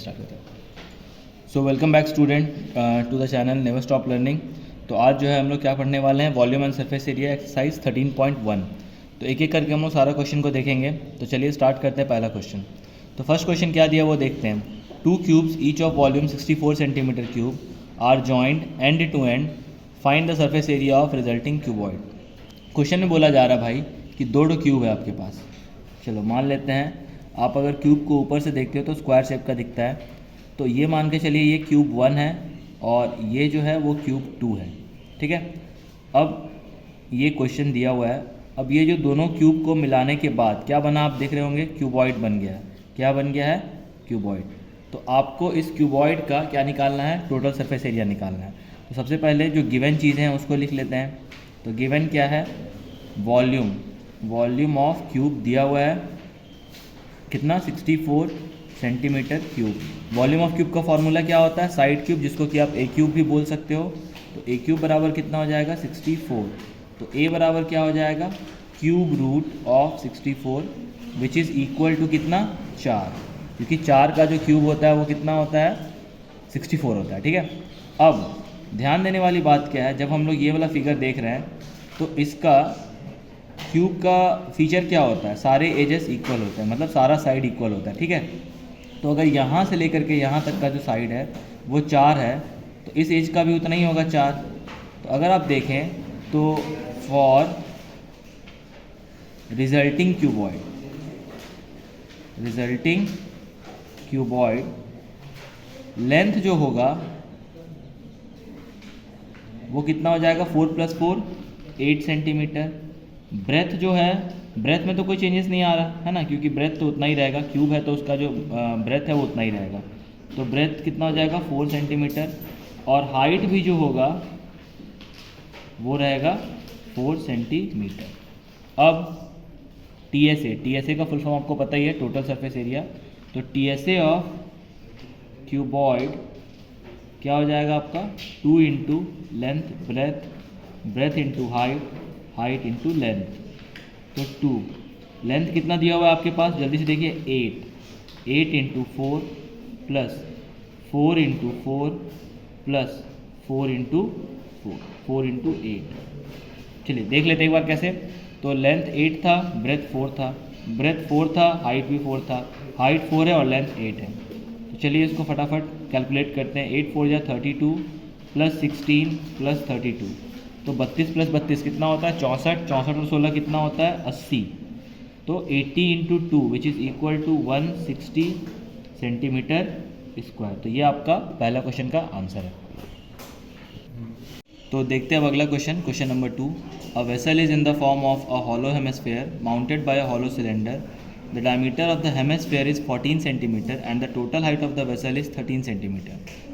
Start करते हैं। So welcome back student to the channel never stop learning. तो आज जो है हम लोग क्या पढ़ने वाले हैं, volume and surface area exercise 13.1। तो एक एक करके हम लोग सारा क्वेश्चन को देखेंगे। तो चलिए स्टार्ट करते हैं पहला क्वेश्चन। तो फर्स्ट क्वेश्चन क्या दिया वो देखते हैं। Two cubes each of volume 64 centimetre cube are joined end to end, find the surface area of resulting cuboid. Question में बोला जा रहा है भाई कि दो क्यूब है आपके पास। चलो मान लेते हैं, आप अगर क्यूब को ऊपर से देखते हो तो स्क्वायर शेप का दिखता है। तो ये मान के चलिए ये क्यूब 1 है और ये जो है वो क्यूब 2 है, ठीक है। अब ये क्वेश्चन दिया हुआ है। अब ये जो दोनों क्यूब को मिलाने के बाद क्या बना, आप देख रहे होंगे क्यूबॉइड बन गया है। क्या बन गया है? क्यूबॉइड। तो आपको इस क्यूबॉइड का क्या निकालना है? टोटल सरफेस एरिया निकालना है। तो सबसे पहले जो गिवन चीज़ें हैं उसको लिख लेते हैं। तो गिवन क्या है? वॉल्यूम ऑफ क्यूब दिया हुआ है कितना? 64 centimetre cube. Volume of cube का फॉर्मूला क्या होता है? साइड क्यूब, जिसको कि आप ए क्यूब भी बोल सकते हो। तो ए क्यूब बराबर कितना हो जाएगा? 64। तो ए बराबर क्या हो जाएगा? Cube root of 64 which is equal to कितना? 4, क्योंकि 4 का जो क्यूब होता है वो कितना होता है? 64 होता है, ठीक है। अब ध्यान देने वाली बात क्या है, जब हम लोग ये वाला फिगर देख रहे हैं तो इसका क्यूब का फीचर क्या होता है? सारे एजेस इक्वल होते हैं, मतलब सारा साइड इक्वल होता है, ठीक है। तो अगर यहाँ से लेकर के यहाँ तक का जो साइड है वो 4 है, तो इस एज का भी उतना ही होगा 4। तो अगर आप देखें तो फॉर रिजल्टिंग क्यूबॉइड लेंथ जो होगा वो कितना हो जाएगा? 4 + 4 8 सेंटीमीटर। ब्रेथ जो है, ब्रेथ में तो कोई चेंजेस नहीं आ रहा है ना, क्योंकि ब्रेथ तो उतना ही रहेगा। क्यूब है तो उसका जो ब्रेथ है वो उतना ही रहेगा। तो ब्रेथ कितना हो जाएगा? 4 सेंटीमीटर। और हाइट भी जो होगा वो रहेगा 4 सेंटीमीटर। अब टी एस ए का फुल फॉर्म आपको पता ही है, टोटल सरफेस एरिया। तो T S A of cuboid क्या हो जाएगा आपका? 2 into length breadth into height into length. तो 2 लेंथ कितना दिया हुआ है आपके पास? जल्दी से देखिए 8 into 4 plus 4 into 4 plus 4 into 8। चलिए देख लेते एक बार कैसे। तो लेंथ 8 था, ब्रेथ 4 था, हाइट भी 4 था। हाइट 4 है और लेंथ 8 है। तो चलिए इसको फटाफट कैलकुलेट करते हैं। 8 4 जा 32 प्लस 16 प्लस 32, तो 32 प्लस 32 कितना होता है? 64। 64 और 16 कितना होता है? 80। तो 80 into 2 which is equal to 160 centimetre square. तो ये आपका पहला क्वेश्चन का आंसर है। तो देखते हैं अब अगला question number 2। A vessel is in the form of a hollow hemisphere mounted by a hollow cylinder. The diameter of the hemisphere is 14 cm and the total height of the vessel is 13 cm.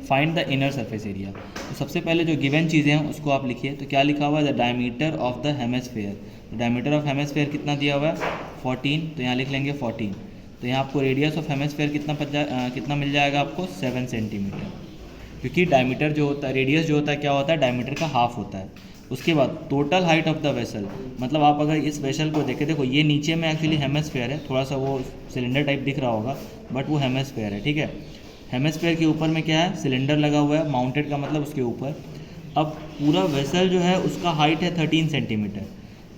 Find the inner surface area. तो सबसे पहले जो given चीज़ें हैं उसको आप लिखिए। तो क्या लिखा हुआ है? The diameter of the hemisphere. तो डायमीटर ऑफ हेमिस्फेयर कितना दिया हुआ है? 14। तो यहाँ लिख लेंगे 14। तो यहाँ आपको रेडियस ऑफ हेमिस्फेयर कितना मिल जाएगा आपको? 7 सेंटीमीटर, क्योंकि डायमीटर जो होता है, रेडियस जो होता है क्या होता है? डायमीटर का हाफ होता है। उसके बाद total height of the vessel, मतलब आप अगर इस वेसल को देखें, देखो ये नीचे में एक्चुअली हेमिस्फेयर है, थोड़ा सा वो सिलेंडर टाइप दिख रहा होगा बट वो हेमिस्फेयर है, ठीक है। हेमिस्फेयर के ऊपर में क्या है? सिलेंडर लगा हुआ है, माउंटेड का मतलब उसके ऊपर। अब पूरा वेसल जो है उसका हाइट है 13 सेंटीमीटर।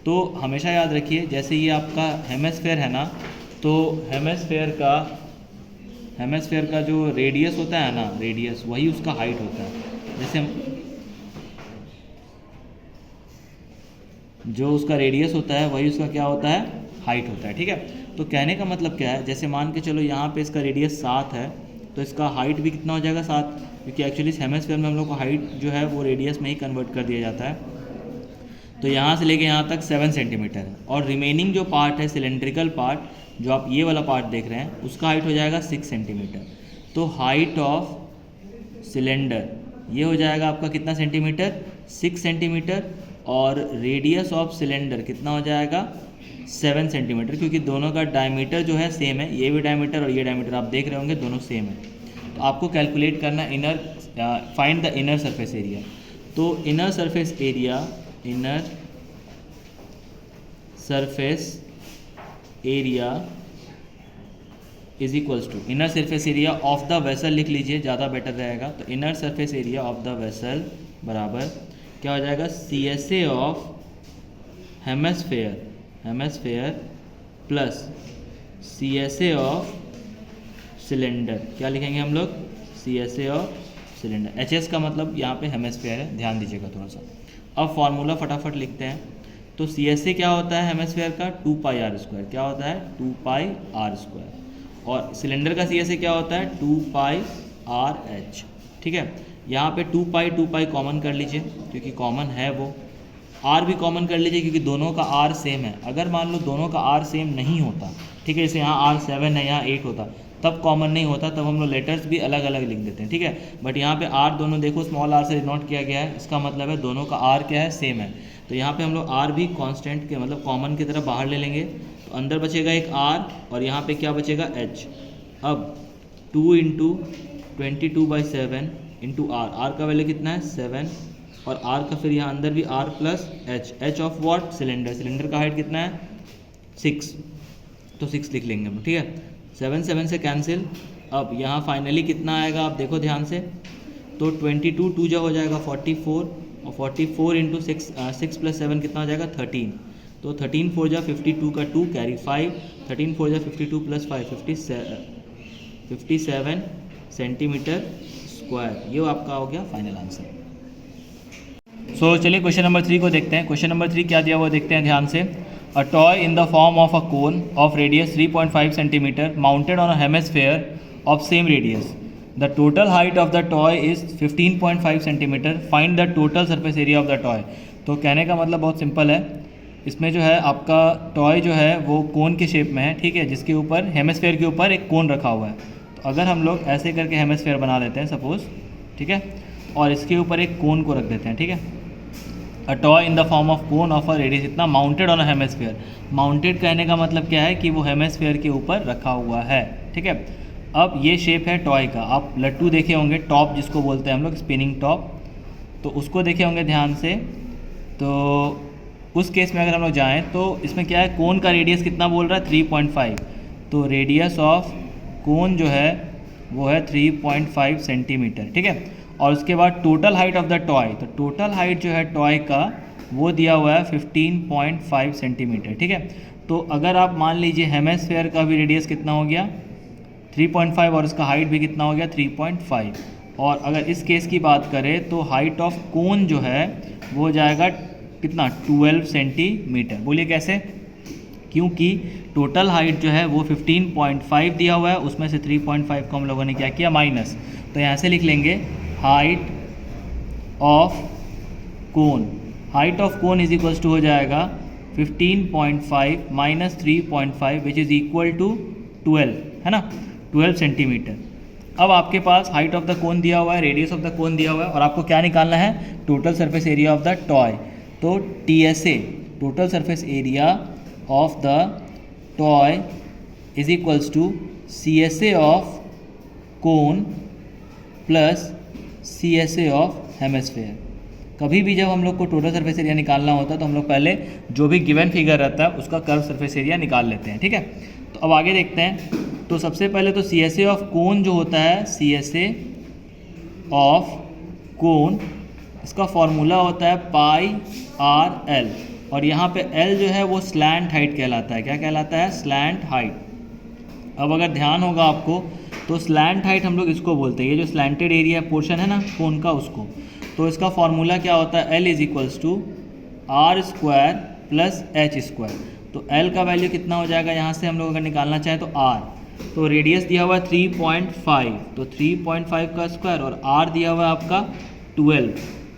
तो हमेशा याद रखिए, जैसे ये आपका हेमिस्फेयर है ना, तो हेमिस्फेयर का जो रेडियस होता है ना, रेडियस वही उसका हाइट होता है। जैसे जो उसका रेडियस होता है वही उसका क्या होता है? हाइट होता है, ठीक है। तो कहने का मतलब क्या है, जैसे मान के चलो यहाँ पे इसका रेडियस 7 है तो इसका हाइट भी कितना हो जाएगा? 7, क्योंकि एक्चुअली हेमिस्फीयर में हम लोग को हाइट जो है वो रेडियस में ही कन्वर्ट कर दिया जाता है। तो यहाँ से लेके यहाँ तक 7 सेंटीमीटर है। और रिमेनिंग जो पार्ट है, सिलेंड्रिकल पार्ट, जो आप ये वाला पार्ट देख रहे हैं, उसका हाइट हो जाएगा 6 सेंटीमीटर। तो हाइट ऑफ सिलेंडर ये हो जाएगा आपका कितना सेंटीमीटर? 6 सेंटीमीटर। और रेडियस ऑफ सिलेंडर कितना हो जाएगा? 7 सेंटीमीटर, क्योंकि दोनों का डायमीटर जो है सेम है। ये भी डायमीटर और ये डायमीटर आप देख रहे होंगे दोनों सेम है। तो आपको कैलकुलेट करना find the inner surface area. तो inner surface is equals to inner surface area of the vessel लिख लीजिए, ज़्यादा बेटर रहेगा। तो inner surface area of the vessel बराबर क्या हो जाएगा, CSA of hemisphere plus CSA of cylinder. क्या लिखेंगे हम लोग, CSA ऑफ सिलेंडर। HS का मतलब यहाँ पे हेमस्फेयर है, ध्यान दीजिएगा थोड़ा सा। अब फॉर्मूला फटाफट लिखते हैं। तो CSA क्या होता है हेमस्फेयर का, 2πr²। क्या होता है, 2πr²। और सिलेंडर का CSA क्या होता है, 2πRH। ठीक है, यहाँ पे 2π कॉमन कर लीजिए क्योंकि कॉमन है वो। R भी कॉमन कर लीजिए क्योंकि दोनों का R सेम है। अगर मान लो दोनों का R सेम नहीं होता, ठीक है, जैसे यहाँ R7 है, यहाँ 8 होता, तब कॉमन नहीं होता, तब हम लोग लेटर्स भी अलग अलग लिख देते हैं। ठीक है, बट यहाँ पे R दोनों देखो स्मॉल r से डिनोट किया गया है, इसका मतलब है दोनों का R क्या है, सेम है। तो यहाँ पे हम लोग R भी कांस्टेंट के मतलब कॉमन की तरफ बाहर ले लेंगे, तो अंदर बचेगा एक R और यहाँ पे क्या बचेगा, H। अब 2 इंटू 22/7 इंटू R का वैल्यू कितना है, 7, और R का फिर यहाँ अंदर भी R plus H of what, cylinder का हाइट कितना है, 6, तो 6 लिख लेंगे हम, ठीक है। 7 से कैंसिल। अब यहाँ फाइनली कितना आएगा, आप देखो ध्यान से, तो 22 2 जो हो जाएगा 44, और 44 इंटू 6 प्लस 7 कितना हो जाएगा, 13। तो 13 4 जा 52 का 2 कैरी 5, 13 4 जा 52 प्लस 5 57 सेंटीमीटर स्क्वायर। ये आपका हो गया फाइनल आंसर। सो चलिए क्वेश्चन नंबर 3 को देखते हैं। क्वेश्चन नंबर 3 क्या दिया हुआ देखते हैं ध्यान से। A toy in the form of a cone of radius 3.5 cm mounted on a hemisphere of same radius. The total height of the toy is 15.5 cm. Find the total surface area of the toy. तो कहने का मतलब बहुत simple है। इसमें जो है आपका टॉय जो है वो कोन के शेप में है, ठीक है, जिसके ऊपर हेमिस्फेयर के ऊपर एक कोन रखा हुआ है। तो अगर हम लोग ऐसे करके हेमिस्फेयर बना लेते हैं सपोज, ठीक है, और इसके ऊपर एक कोन को रख देते हैं, ठीक है। A toy in the form of cone of a radius इतना mounted on a hemisphere. Mounted कहने का मतलब क्या है कि वो हेमिस्फेयर के ऊपर रखा हुआ है, ठीक है। अब ये शेप है टॉय का। आप लट्टू देखे होंगे, टॉप जिसको बोलते हैं हम लोग, स्पिनिंग टॉप, तो उसको देखे होंगे ध्यान से। तो उस केस में अगर हम लोग जाएँ तो इसमें क्या है, कोन का रेडियस कितना बोल रहा है, 3.5। तो रेडियस ऑफ कोन जो है वो है 3.5 सेंटीमीटर, ठीक है। और उसके बाद total height of the toy, तो टोटल हाइट जो है टॉय का वो दिया हुआ है 15.5 सेंटीमीटर, ठीक है। तो अगर आप मान लीजिए हेमिस्फेयर का भी रेडियस कितना हो गया 3.5 और इसका हाइट भी कितना हो गया 3.5, और अगर इस केस की बात करें तो हाइट ऑफ कोन जो है वो हो जाएगा कितना, 12 सेंटीमीटर। बोलिए कैसे, क्योंकि टोटल हाइट जो है वो 15.5 दिया हुआ है, उसमें से 3.5 को हम लोगों ने क्या किया, माइनस। तो यहाँ से लिख लेंगे height of cone. Height of cone is equals to हो जाएगा 15.5 minus 3.5 which is equal to 12, है ना, 12 सेंटीमीटर। अब आपके पास हाइट ऑफ द कोन दिया हुआ है, रेडियस ऑफ द कोन दिया हुआ है, और आपको क्या निकालना है, total surface area of the toy. तो TSA, total surface area of the toy is equals to CSA of cone plus CSA of hemisphere. कभी भी जब हम लोग को टोटल सरफेस एरिया निकालना होता है तो हम लोग पहले जो भी गिवन फिगर रहता है उसका कर्व सरफेस एरिया निकाल लेते हैं, ठीक है। तो अब आगे देखते हैं। तो सबसे पहले तो CSA ऑफ कोन जो होता है, CSA ऑफ कोन, इसका फॉर्मूला होता है πRL, और यहाँ पे L जो है वो स्लैंट हाइट कहलाता है। क्या कहलाता है, स्लैंट हाइट। अब अगर ध्यान होगा आपको तो स्लैंट हाइट हम लोग इसको बोलते हैं, ये जो स्लैंटेड एरिया पोर्शन है ना कोन का, उसको। तो इसका फॉर्मूला क्या होता है, L is equals to R² plus H²। तो L का वैल्यू कितना हो जाएगा, यहाँ से हम लोग अगर निकालना चाहें तो R, तो रेडियस दिया हुआ है 3.5, तो 3.5 का स्क्वायर, और R दिया हुआ है आपका 12,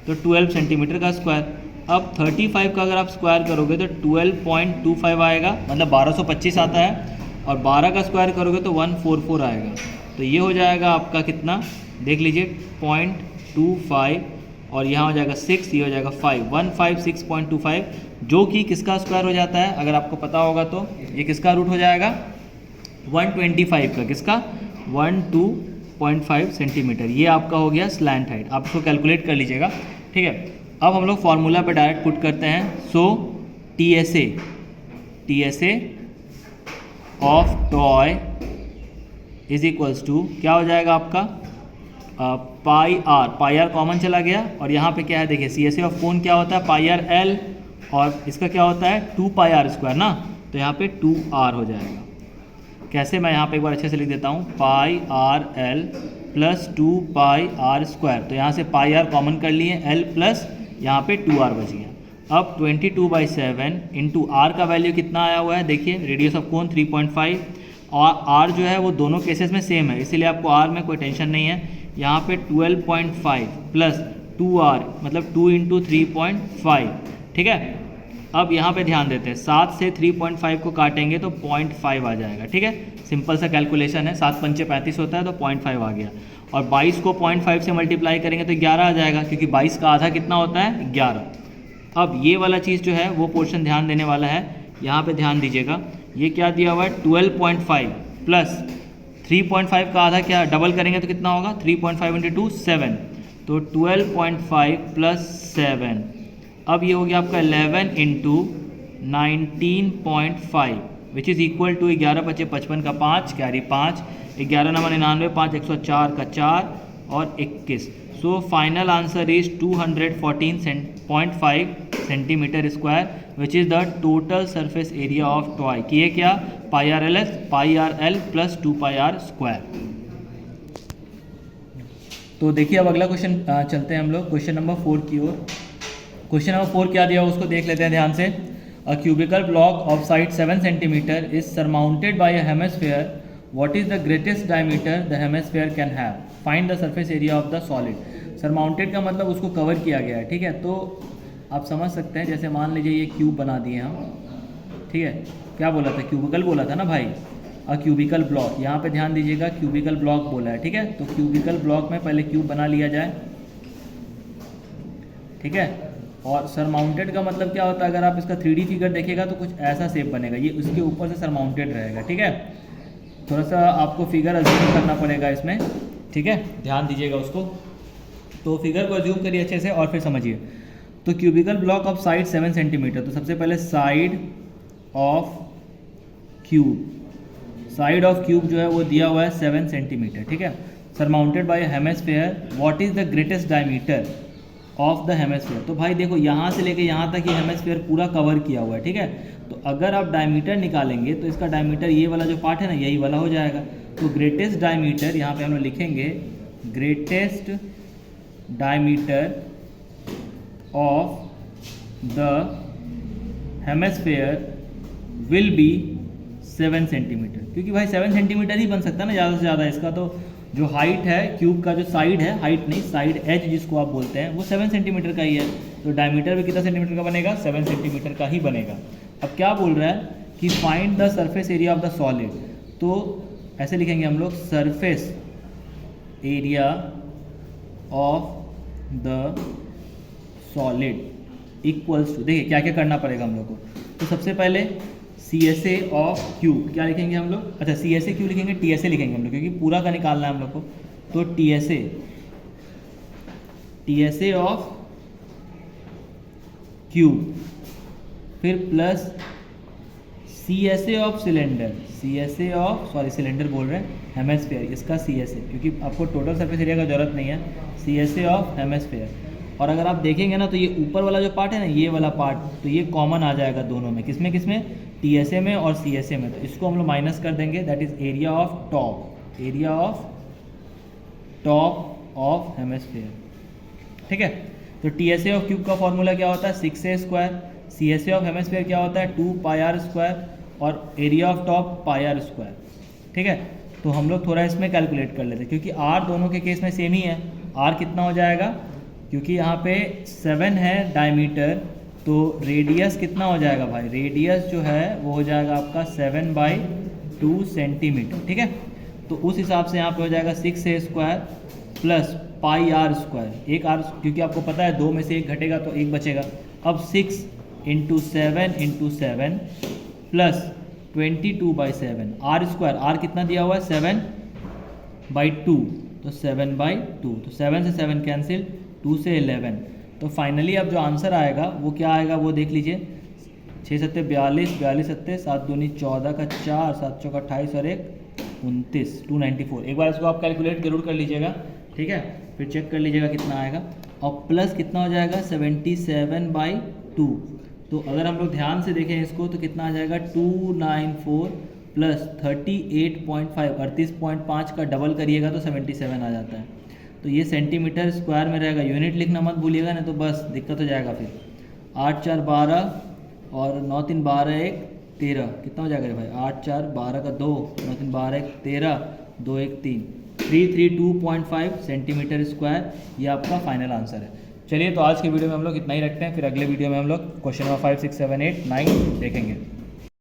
तो 12 सेंटीमीटर का स्क्वायर। अब 35 का अगर आप स्क्वायर करोगे तो 12.25 आएगा, मतलब 1225 आता है, और 12 का स्क्वायर करोगे तो 144 आएगा। तो ये हो जाएगा आपका कितना, देख लीजिए 0.25, और यहाँ हो जाएगा 6, ये हो जाएगा 5, 156.25, जो कि किसका स्क्वायर हो जाता है, अगर आपको पता होगा तो ये किसका रूट हो जाएगा, 125 का, किसका, 12.5 सेंटीमीटर। ये आपका हो गया स्लैंट हाइट। आप इसको कैलकुलेट कर लीजिएगा, ठीक है। अब हम लोग फार्मूला पे डायरेक्ट पुट करते हैं। So TSA of toy is equals to क्या हो जाएगा आपका पाई आर कॉमन चला गया, और यहाँ पे क्या है देखिए C S A of cone क्या होता है पाई आर एल, और इसका क्या होता है 2 पाई आर स्क्वायर ना, तो यहाँ पे 2 आर हो जाएगा। कैसे, मैं यहाँ पे एक बार अच्छे से लिख देता हूँ, pi r l plus 2 pi r square, तो यहाँ से पाई आर कॉमन कर लिए, एल प्लस यहाँ पे 2 आर बच गया। अब 22/7 इंटू आर का वैल्यू कितना आया हुआ है देखिए, रेडियस ऑफ कोन 3.5, और आर जो है वो दोनों केसेस में सेम है, इसीलिए आपको आर में कोई टेंशन नहीं है। यहाँ पे 12.5 प्लस 2r मतलब 2 इंटू 3.5, ठीक है। अब यहाँ पे ध्यान देते हैं, 7 से 3.5 को काटेंगे तो 0.5 आ जाएगा, ठीक है। सिंपल सा कैलकुलेशन है, 7 पंचे 35 होता है तो 0.5 आ गया, और 22 को 0.5 से मल्टीप्लाई करेंगे तो 11 आ जाएगा, क्योंकि 22 का आधा कितना होता है 11। अब ये वाला चीज़ जो है वो पोर्शन ध्यान देने वाला है, यहाँ पे ध्यान दीजिएगा, ये क्या दिया हुआ है 12.5 प्लस 3.5 का आधा क्या डबल करेंगे तो कितना होगा 3.5 इंटू 2 7, तो 12.5 प्लस 7, अब ये हो गया आपका 11 into 19.5 which is equal to 11 × 55 का 5 कैरी 5, 11 × 99 5 104 का 4 और 21। So final answer is 214.5 centimetre square which is the total surface area of toy. किए क्या pi r l plus 2 pi r square. तो देखिए अब अगला क्वेश्चन चलते हैं हम लोग क्वेश्चन नंबर 4 की ओर। क्वेश्चन नंबर 4 क्या दिया उसको देख लेते हैं ध्यान से। A cubical block of side 7 centimetre is surmounted by a hemisphere, what is the greatest diameter the hemisphere can have, find the surface area of the solid. Surmounted का मतलब उसको कवर किया गया है, ठीक है। तो आप समझ सकते हैं, जैसे मान लीजिए ये क्यूब बना दिए हम, ठीक है, क्या बोला था क्यूबिकल बोला था ना भाई, अ क्यूबिकल ब्लॉक, यहाँ पे ध्यान दीजिएगा क्यूबिकल ब्लॉक बोला है, ठीक है। तो क्यूबिकल ब्लॉक में पहले क्यूब बना लिया जाए, ठीक है। और सरमाउंटेड का मतलब क्या होता है, अगर आप इसका 3D फिगर देखिएगा तो कुछ ऐसा शेप बनेगा, ये उसके ऊपर से सरमाउंटेड रहेगा, ठीक है। थोड़ा सा आपको फिगर अज्यूम करना पड़ेगा इसमें, ठीक है, ध्यान दीजिएगा उसको। तो फिगर को अज्यूम करिए अच्छे से और फिर समझिए। तो cubicle block of side 7 centimetre, तो सबसे पहले साइड ऑफ क्यूब जो है वो दिया हुआ है 7 सेंटीमीटर, ठीक है। Surmounted bye hemisphere, what is the greatest diameter of the hemisphere. तो भाई देखो यहाँ से लेके यहाँ तक ये हेमिस्फीयर पूरा कवर किया हुआ है, ठीक है। तो अगर आप डायमीटर निकालेंगे तो इसका डायमीटर ये वाला जो पार्ट है ना यही वाला हो जाएगा। तो ग्रेटेस्ट डायमीटर यहाँ पे हम लोग लिखेंगे, greatest diameter of the hemisphere will be 7 centimetre, क्योंकि भाई 7 सेंटीमीटर ही बन सकता है ना ज़्यादा से ज़्यादा। इसका तो जो हाइट है क्यूब का, जो साइड है, हाइट नहीं साइड एज जिसको आप बोलते हैं, वो 7 सेंटीमीटर का ही है। तो डायमीटर भी कितना सेंटीमीटर का बनेगा 7 सेंटीमीटर का ही बनेगा। अब क्या बोल रहा है कि find the surface area of the solid, तो ऐसे लिखेंगे हम लोग surface area of the solid equals to, देखिए क्या क्या करना पड़ेगा हम लोग को। तो सबसे पहले CSA ऑफ क्यूब क्या लिखेंगे हम लोग, अच्छा CSA क्यों लिखेंगे, TSA लिखेंगे हम लोग, क्योंकि पूरा का निकालना है हम लोग को। तो TSA ऑफ क्यूब, फिर plus CSA of cylinder, cylinder बोल रहे हैं, हेमिस्फीयर, इसका CSA, क्योंकि आपको टोटल सरफेस एरिया का जरूरत नहीं है, CSA ऑफ हेमिस्फीयर। और अगर आप देखेंगे ना तो ये ऊपर वाला जो पार्ट है ना, ये वाला पार्ट, तो ये कॉमन आ जाएगा दोनों में, किसमें TSA में और CSA में। तो इसको हम लोग माइनस कर देंगे, that is area of top of hemisphere, ठीक है। तो TSA ऑफ क्यूब का फॉर्मूला क्या होता है 6a square, CSA of hemisphere क्या होता है 2 पाई आर स्क्वायर, और area of top pi r square, ठीक है। तो हम लोग थोड़ा इसमें कैलकुलेट कर लेते हैं, क्योंकि R दोनों के केस में सेम ही है। R कितना हो जाएगा, क्योंकि यहाँ पे 7 है डायमीटर, तो रेडियस कितना हो जाएगा भाई, रेडियस जो है वो हो जाएगा आपका 7/2 सेंटीमीटर, ठीक है। तो उस हिसाब से यहाँ पे हो जाएगा 6a square plus pi r square, एक आर, क्योंकि आपको पता है 2 में से 1 घटेगा तो 1 बचेगा। अब 6 × 7 प्लस 22/7 आर स्क्वायर, आर कितना दिया हुआ है 7/2, तो 7/2, तो 7 से 7 कैंसिल, 2 से 11। तो फाइनली अब जो आंसर आएगा वो क्या आएगा वो देख लीजिए, 6 × 7 = 42, 42 × 7 = 7 दूनी 14 का 4, 7 चौका 28 और 1 294। एक बार इसको आप कैलकुलेट जरूर कर लीजिएगा, ठीक है, फिर चेक कर लीजिएगा कितना आएगा। और प्लस कितना हो जाएगा 77/2। तो अगर हम लोग ध्यान से देखें इसको तो कितना आ जाएगा 294 प्लस 38.5, 38.5 का डबल करिएगा तो 77 आ जाता है। तो ये सेंटीमीटर स्क्वायर में रहेगा, यूनिट लिखना मत भूलिएगा, नहीं तो बस दिक्कत हो जाएगा फिर। 8 4 12 और 9 3 12 1 13, कितना हो जाएगा रे भाई? 8 4 12 का 2, 9 3 12 1 13, 2 1 3, 332.5 सेंटीमीटर स्क्वायर, ये आपका फाइनल आंसर है। चलिए, तो आज के वीडियो में हम लोग इतना ही रखते हैं, फिर अगले वीडियो में हम लोग क्वेश्चन नंबर 5 6 7 8 9 देखेंगे।